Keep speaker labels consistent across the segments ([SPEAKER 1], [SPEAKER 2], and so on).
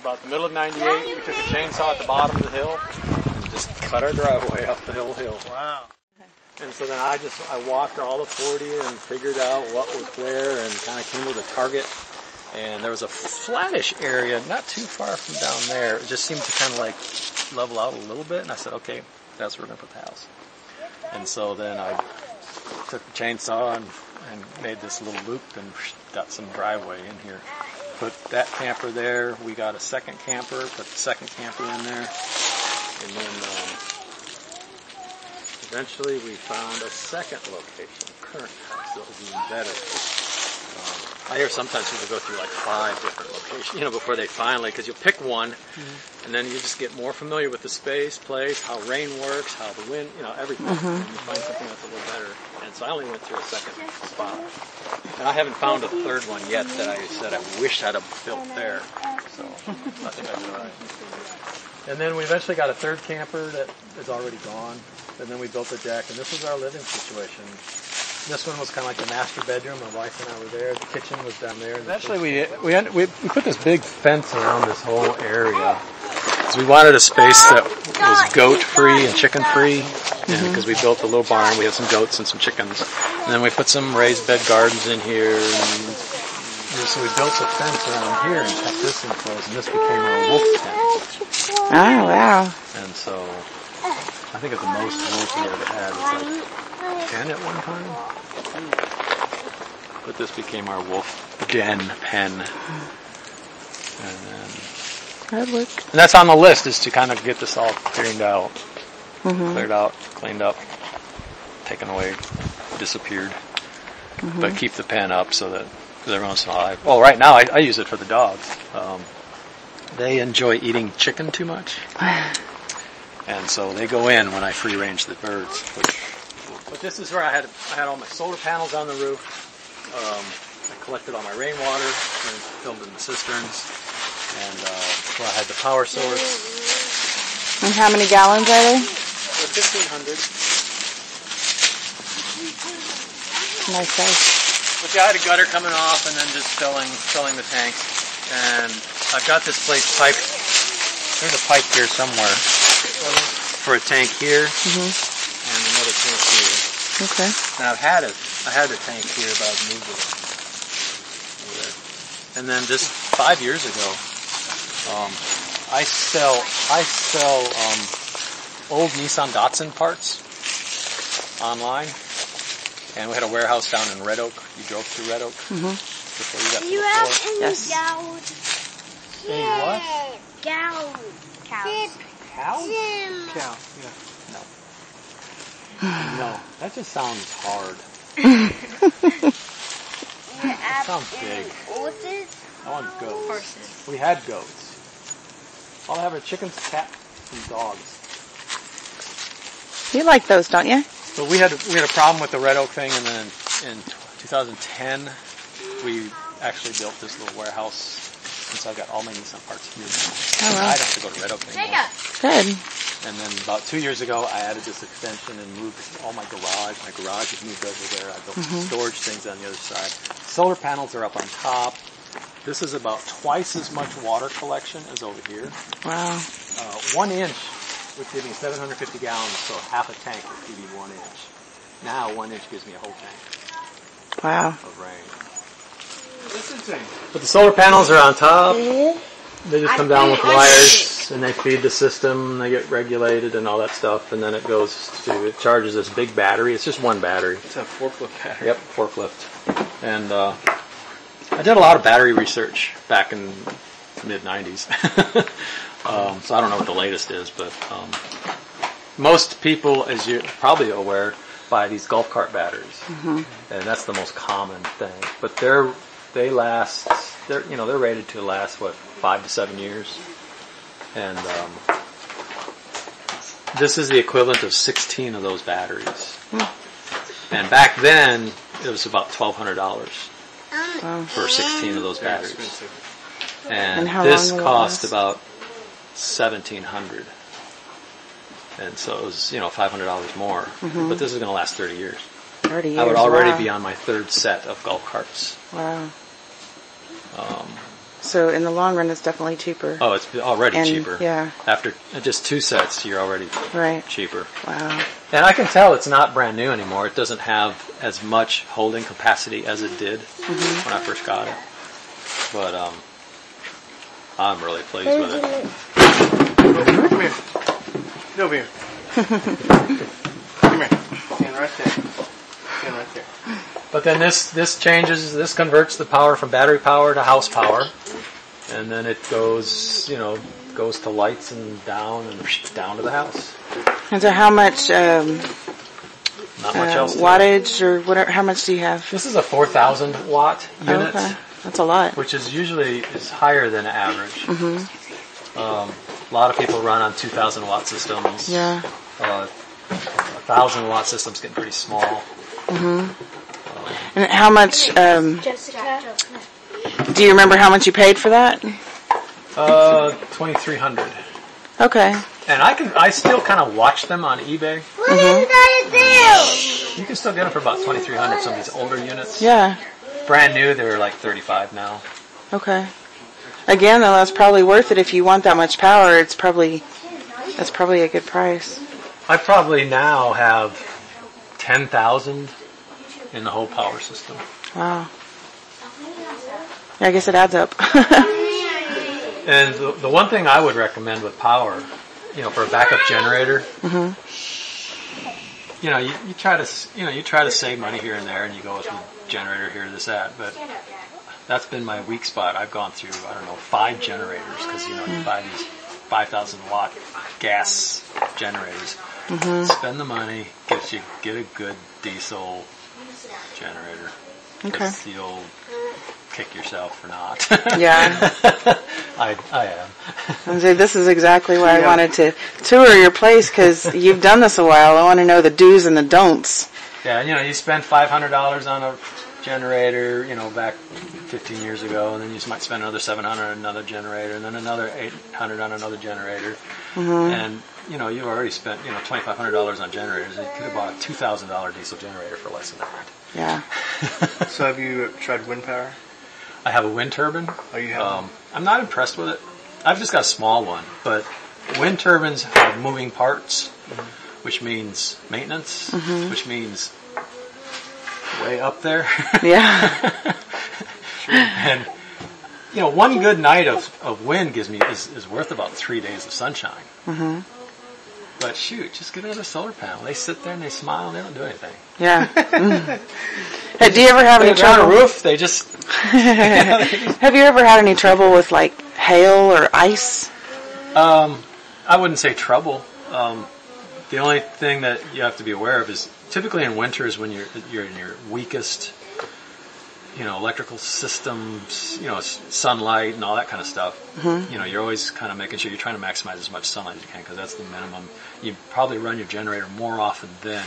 [SPEAKER 1] about the middle of '98, we took a chainsaw at the bottom of the hill and just cut our driveway up the whole hill.
[SPEAKER 2] Wow.
[SPEAKER 1] And so then I walked all the 40 and figured out what was where and kind of came to the target. And there was a flattish area not too far from down there. It just seemed to kind of like level out a little bit. And I said, okay, that's where we're going to put the house. And so then I took the chainsaw and made this little loop and got some driveway in here. Put that camper there. We got a second camper, put the second camper in there. And then eventually we found a second location, current house, that was even better. I hear sometimes people go through like 5 different locations, before they finally, because you'll pick one, and then you just get more familiar with the space, place, how rain works, how the wind, everything. And you find something that's a little better. And so I only went through a second spot. And I haven't found a third one yet that I said I wish I'd have built there. So I think I did all right. And then we eventually got a third camper that is already gone. And then we built a deck, and this was our living situation. This one was kind of like the master bedroom. My wife and I were there. The kitchen was down there. Eventually, we put this big fence around this whole area because we wanted a space that was goat-free and chicken-free. Because we built a little barn, we had some goats and some chickens, and then we put some raised bed gardens in here. And so we built a fence around here and kept this enclosed, and this became our wolf pen.
[SPEAKER 3] Oh wow!
[SPEAKER 1] And so I think at the most wolves we ever had was like 10 at one time. But this became our wolf den pen. And then
[SPEAKER 3] That work.
[SPEAKER 1] And that's on the list, is to kind of get this all cleaned out. Cleared out, cleaned up, taken away, disappeared. But keep the pen up so that, because every once in a while, right now I use it for the dogs. They enjoy eating chicken too much. And so they go in when I free range the birds. But this is where I had all my solar panels on the roof. I collected all my rainwater and filled in the cisterns. And where I had the power source.
[SPEAKER 3] And how many gallons are they?
[SPEAKER 1] 1,500.
[SPEAKER 3] Nice size.
[SPEAKER 1] But yeah, I had a gutter coming off and then just filling the tanks. And I've got this place piped. There's a pipe here somewhere for a tank here and another tank here.
[SPEAKER 3] Okay.
[SPEAKER 1] And I had a tank here, but I've moved it over there. And then just 5 years ago, I sell old Nissan Datsun parts online, and we had a warehouse down in Red Oak. You drove through Red Oak before you got to the floor.
[SPEAKER 3] Yes.
[SPEAKER 1] Any what?
[SPEAKER 4] Cows.
[SPEAKER 1] Cows?
[SPEAKER 2] Cow, yeah.
[SPEAKER 1] No, that just sounds hard. That sounds big.
[SPEAKER 4] Horses.
[SPEAKER 1] I want goats. We had goats. All I have are chickens, cats, and dogs.
[SPEAKER 3] You like those, don't you?
[SPEAKER 1] So we had a problem with the Red Oak thing, and then in 2010 we actually built this little warehouse. And so I've got all my Nissan parts here now.
[SPEAKER 3] Oh, wow.
[SPEAKER 1] I don't have to go to Red Oak anymore.
[SPEAKER 3] Good.
[SPEAKER 1] And then about 2 years ago, I added this extension and moved all my garage. My garage is moved over there. I built some storage things on the other side. Solar panels are up on top. This is about twice as much water collection as over here.
[SPEAKER 3] Wow.
[SPEAKER 1] 1 inch would give me 750 gallons, so half a tank would give you 1 inch. Now 1 inch gives me a whole tank
[SPEAKER 3] Wow.
[SPEAKER 1] of rain. But the solar panels are on top. They just come down with wires, and they feed the system, and they get regulated and all that stuff, and then it charges this big battery. It's just one battery.
[SPEAKER 2] It's a forklift battery.
[SPEAKER 1] Yep, forklift. And I did a lot of battery research back in the mid-90s. So I don't know what the latest is, but most people, as you're probably aware, buy these golf cart batteries. And that's the most common thing. But they're rated to last, 5 to 7 years. And this is the equivalent of 16 of those batteries. And back then, it was about $1,200 for 16 of those batteries. And this cost about $1,700. And so it was, $500 more. But this is going to last 30 years.
[SPEAKER 3] 30 years.
[SPEAKER 1] I would already be on my third set of golf carts.
[SPEAKER 3] Wow. So in the long run, it's definitely cheaper.
[SPEAKER 1] Oh, it's already
[SPEAKER 3] And,
[SPEAKER 1] cheaper.
[SPEAKER 3] yeah.
[SPEAKER 1] After just 2 sets, you're already
[SPEAKER 3] Right.
[SPEAKER 1] cheaper.
[SPEAKER 3] Wow.
[SPEAKER 1] And I can tell it's not brand new anymore. It doesn't have as much holding capacity as it did when I first got it. But I'm really pleased with it.
[SPEAKER 2] Come here. Get over here. Come here. Stand right there. Stand right there.
[SPEAKER 1] But then this converts the power from battery power to house power. And then it goes to lights and down to the house.
[SPEAKER 3] And so how much
[SPEAKER 1] Not much else.
[SPEAKER 3] wattage or whatever? How much do you have?
[SPEAKER 1] This is a 4,000 watt unit,
[SPEAKER 3] Okay, that's a lot.
[SPEAKER 1] which is usually higher than average. A lot of people run on 2,000 watt systems.
[SPEAKER 3] Yeah.
[SPEAKER 1] 1,000 watt systems getting pretty small.
[SPEAKER 3] And how much?
[SPEAKER 4] Jessica.
[SPEAKER 3] Do you remember how much you paid for that?
[SPEAKER 1] 2,300.
[SPEAKER 3] Okay.
[SPEAKER 1] And I still kind of watch them on eBay.
[SPEAKER 4] What is that do?
[SPEAKER 1] You can still get them for about 2,300. Some of these older units.
[SPEAKER 3] Yeah.
[SPEAKER 1] Brand new, they're like 35 now.
[SPEAKER 3] Okay. Again, though, that's probably worth it if you want that much power. That's probably a good price.
[SPEAKER 1] I probably now have 10,000 in the whole power system.
[SPEAKER 3] Wow. Yeah, I guess it adds up.
[SPEAKER 1] And the one thing I would recommend with power, for a backup generator, you try to save money here and there, and you go with a generator here, this, that. But that's been my weak spot. I've gone through 5 generators because you buy these 5,000 watt gas generators. Spend the money, get a good diesel generator.
[SPEAKER 3] Okay.
[SPEAKER 1] 'Cause you'll kick yourself for not.
[SPEAKER 3] Yeah.
[SPEAKER 1] I am.
[SPEAKER 3] And so this is exactly why I wanted to tour your place, because you've done this a while. I want to know the do's and the don'ts.
[SPEAKER 1] Yeah, you spend $500 on a generator, back 15 years ago, and then you might spend another $700 on another generator, and then another $800 on another generator. And, you've already spent, $2,500 on generators. You could have bought a $2,000 diesel generator for less than that.
[SPEAKER 3] Yeah.
[SPEAKER 2] So have you tried wind power?
[SPEAKER 1] I have a wind turbine.
[SPEAKER 2] Oh, you have?
[SPEAKER 1] I'm not impressed with it. I've just got a small one, but wind turbines have moving parts, which means maintenance, which means way up there.
[SPEAKER 3] Yeah.
[SPEAKER 1] And one good night of wind is worth about 3 days of sunshine. But shoot, just get another solar panel. They sit there and they smile and they don't do anything.
[SPEAKER 3] Yeah. Hey, do you ever have any trouble?
[SPEAKER 1] On a roof, they just.
[SPEAKER 3] Have you ever had any trouble with like hail or ice?
[SPEAKER 1] I wouldn't say trouble. The only thing that you have to be aware of is typically in winters when you're in your weakest, electrical systems, sunlight and all that kind of stuff. You're always kind of making sure you're trying to maximize as much sunlight as you can because that's the minimum. You probably run your generator more often than,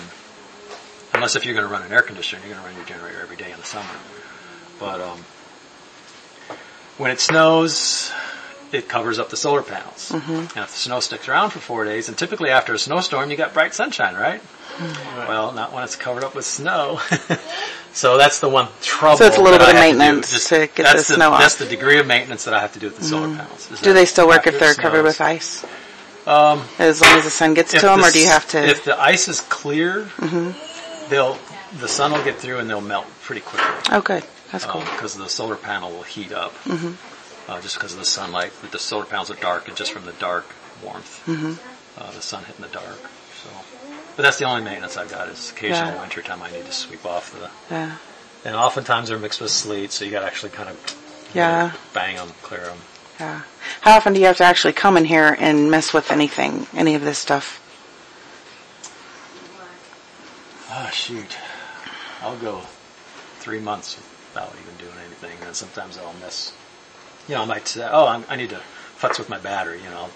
[SPEAKER 1] unless if you're going to run an air conditioner, you're going to run your generator every day in the summer. But when it snows, it covers up the solar panels. And if the snow sticks around for 4 days, and typically after a snowstorm, you got bright sunshine, right? Well, not when it's covered up with snow. So that's the one trouble.
[SPEAKER 3] So it's a little bit of maintenance to get the snow off.
[SPEAKER 1] That's the degree of maintenance that I have to do with the solar panels.
[SPEAKER 3] Do they still work if they're covered with ice? As long as the sun gets to them, or do you have to?
[SPEAKER 1] If the ice is clear, the sun will get through and they'll melt pretty quickly.
[SPEAKER 3] Oh, good. That's cool.
[SPEAKER 1] Because the solar panel will heat up just because of the sunlight. The solar panels are dark, and just from the dark warmth, the sun hitting the dark. So, but that's the only maintenance I've got is occasional winter time I need to sweep off the.
[SPEAKER 3] Yeah.
[SPEAKER 1] And oftentimes they're mixed with sleet, so you got to actually kind of bang them, clear them.
[SPEAKER 3] Yeah. How often do you have to actually come in here and mess with any of this stuff?
[SPEAKER 1] Oh, shoot. I'll go 3 months without even doing anything. And then sometimes I'll miss. I might say, I need to futz with my battery. I'll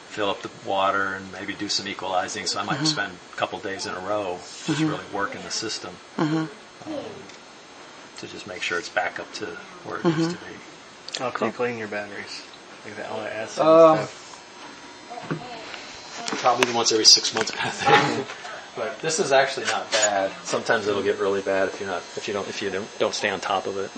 [SPEAKER 1] fill up the water and maybe do some equalizing. So I might spend a couple days in a row just really working the system to just make sure it's back up to where it needs to be.
[SPEAKER 2] How often do you clean your batteries? Like all the acid and stuff?
[SPEAKER 1] Probably once every 6 months kind of thing. But this is actually not bad. Sometimes it'll get really bad if you don't stay on top of it.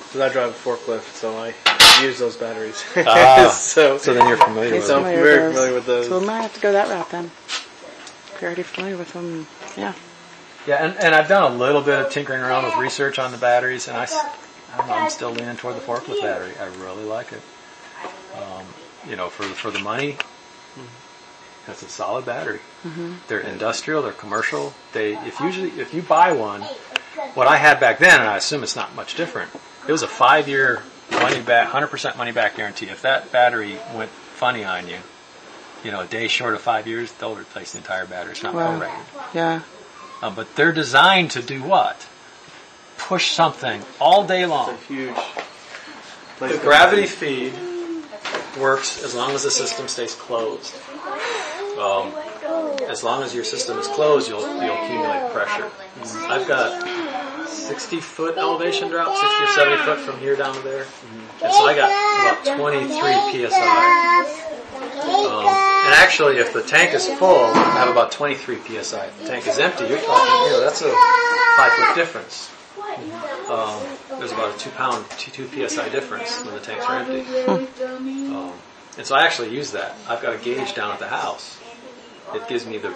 [SPEAKER 2] Because I drive a forklift, so I use those batteries.
[SPEAKER 1] So then you're familiar with
[SPEAKER 2] So
[SPEAKER 1] them.
[SPEAKER 2] I'm very familiar with those.
[SPEAKER 3] So we might have to go that route then. If you're already familiar with them, yeah.
[SPEAKER 1] Yeah, and I've done a little bit of tinkering around with research on the batteries, and I don't know, I'm still leaning toward the forklift battery. I really like it. For the money, that's a solid battery. They're industrial, they're commercial. If you buy one, what I had back then, and I assume it's not much different, it was a 5-year money back, 100% money back guarantee. If that battery went funny on you, a day short of 5 years, they'll replace the entire battery. It's not prorated.
[SPEAKER 3] Yeah.
[SPEAKER 1] But they're designed to do what? Push something all day long.
[SPEAKER 2] It's a huge.
[SPEAKER 1] The gravity feed works as long as the system stays closed. As long as your system is closed, you'll accumulate pressure. I've got 60-foot elevation drop, 60 or 70 foot from here down to there. And so I got about 23 psi. And actually, if the tank is full, I have about 23 psi. If the tank is empty, you're talking, that's a 5-foot difference. There's about a 2 psi difference when the tanks are empty. And so I actually use that. I've got a gauge down at the house. It gives me the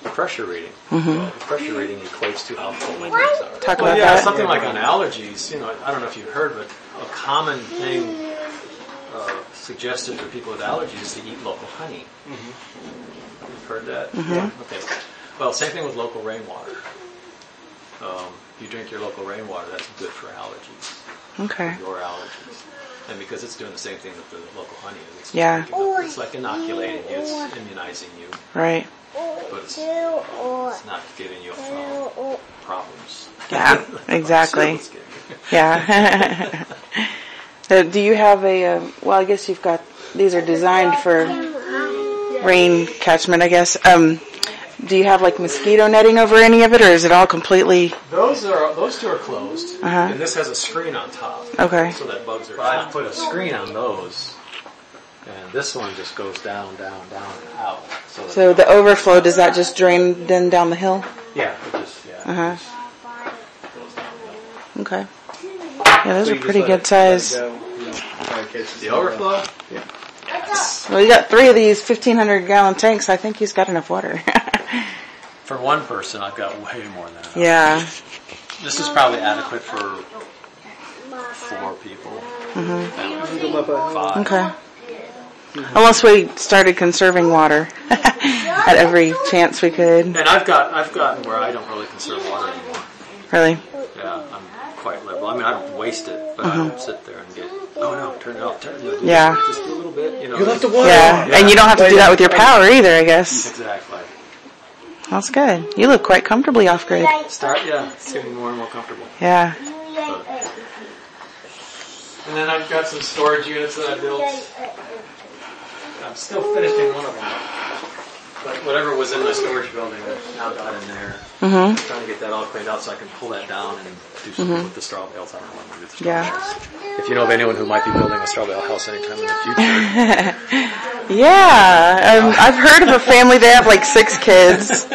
[SPEAKER 1] pressure reading. The pressure reading equates to how full my tanks are.
[SPEAKER 3] Talk about that.
[SPEAKER 1] Something like on allergies, I don't know if you've heard, but a common thing suggested for people with allergies is to eat local honey. You've heard that? Yeah. Okay. Well, same thing with local rainwater. If you drink your local rainwater, that's good for allergies.
[SPEAKER 3] Okay.
[SPEAKER 1] Your allergies. And because it's doing the same thing that the local honey is. It's like inoculating you. It's immunizing you.
[SPEAKER 3] Right.
[SPEAKER 1] But it's not giving you problems.
[SPEAKER 3] Yeah, exactly. Yeah. Do you have I guess you've got, these are designed for rain catchment, I guess. Do you have like mosquito netting over any of it, or is it all completely?
[SPEAKER 1] Those two are closed, and this has a screen on top.
[SPEAKER 3] Okay.
[SPEAKER 1] So that bugs are. I put a screen on those, and this one just goes down, down, down, and out.
[SPEAKER 3] So the overflow, does that just drain then down the hill?
[SPEAKER 1] Yeah. It just goes down the hill.
[SPEAKER 3] Okay. Yeah, those are pretty good size.
[SPEAKER 1] The overflow?
[SPEAKER 2] Yeah.
[SPEAKER 3] Well, you got 3 of these 1,500 gallon tanks. I think he's got enough water.
[SPEAKER 1] For one person, I've got way more than enough.
[SPEAKER 3] Yeah.
[SPEAKER 1] This is probably adequate for 4 people. 5.
[SPEAKER 3] Okay. Unless we started conserving water at every chance we could.
[SPEAKER 1] And I've gotten where I don't really conserve water anymore.
[SPEAKER 3] Really?
[SPEAKER 1] Yeah, I'm quite liberal. I mean, I don't waste it, but I don't sit there and get, turn it off,
[SPEAKER 3] Yeah.
[SPEAKER 1] just a little bit,
[SPEAKER 2] You left the water
[SPEAKER 3] Yeah,
[SPEAKER 2] on.
[SPEAKER 3] and you don't have to do that with your power either, I guess.
[SPEAKER 1] Exactly.
[SPEAKER 3] That's good. You live quite comfortably off grid.
[SPEAKER 1] It's getting more and more comfortable.
[SPEAKER 3] Yeah.
[SPEAKER 1] And then I've got some storage units that I built. I'm still finishing one of them. But whatever was in my storage building, I've now got in there. I'm trying to get that all cleaned out so I can pull that down and do something with the straw bales. I don't know what I'm going to do with the straw bales. If you know of anyone who might be building a straw bale house anytime in the future.
[SPEAKER 3] Yeah. I've heard of a family, they have like 6 kids.